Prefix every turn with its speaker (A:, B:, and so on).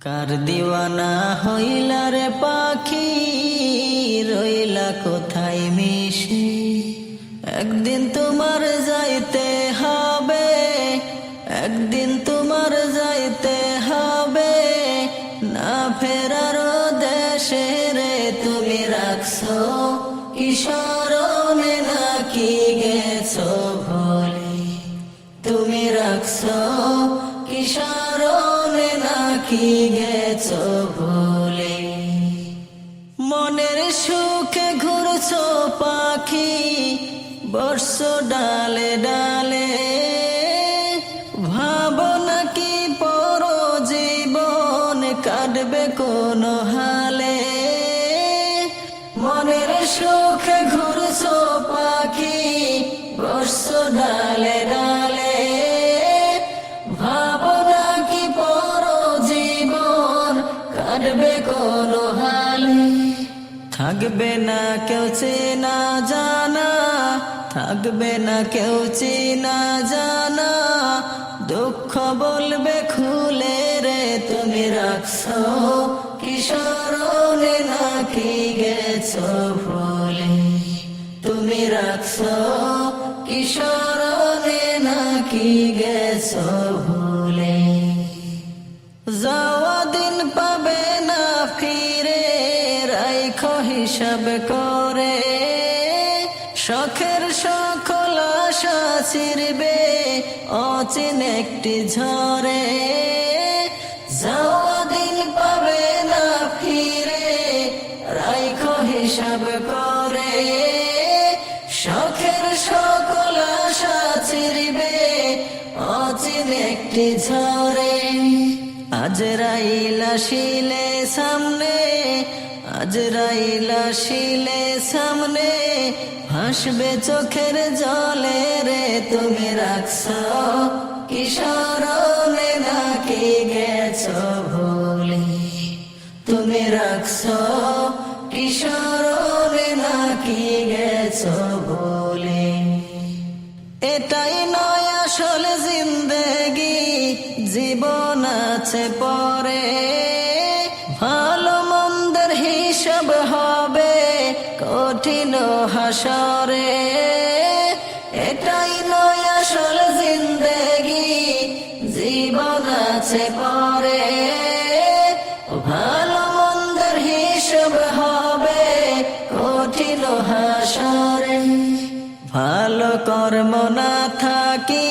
A: কার দিওয়ানা হইলা রে পাখি, রইলা কোথায় মিশে? একদিন তোমার যাইতে হবে, একদিন তোমার যাইতে হবে, না ফেরার দেশে রে। তুমি রাখছো কি স্মরণে, নাকি গেছো ভুলে? তুমি রাখছো কি স্মরণে, নাকি গেছো ভুলে? মনের সুখে ঘুরছো পাখি, বসছো ডালে ডালে, ভাবনা কি পর জীবন কাটবে কোন হালে? মনের সুখে ঘুরছো পাখি, বসছো ডালে ডালে, ভাবনা কি পর জীবন কাটবে কোন হালে? থাকবে না কেউ চেনা জানা, থাকবে না কেউ চেনা জানা, দুঃখ বলবে খুলে রে। তুমি রাখছো কি স্মরণে, নাকি গেছো ভুলে? তুমি রাখছো কি স্মরণে, নাকি গেছো ভুলে? যাওয়া দিন পাবে না ফিরে, রাইখো হিসাব করে, শখের সকল আশা ছিড়বে অচিন একটি ঝড়ে। যাওয়া দিন পাবে না ফিরে, রাইখো হিসাব করে, শখের সকল আশা ছিড়বে অচিন একটি ঝড়ে। আজরাইল আসিলে সামনে, আজরাইল আসিলে সামনে, হাসবে চোখের জলে রে। তুমি রাখছো কি স্মরণে, নাকি গেছো ভুলে? তুমি রাখছো কি স্মরণে, নাকি গেছো ভুলে? এটাই নয় আসল জিন্দেগি, জীবন আছে পরে, ভালো মন্দের হিসাব হবে কঠিন হাসরে। এটাই নয় আসল জিন্দেগি, জীবন আছে পরে, ভালো মন্দের হিসাব হবে কঠিন হাসরে। ভালো কর্ম না থাকি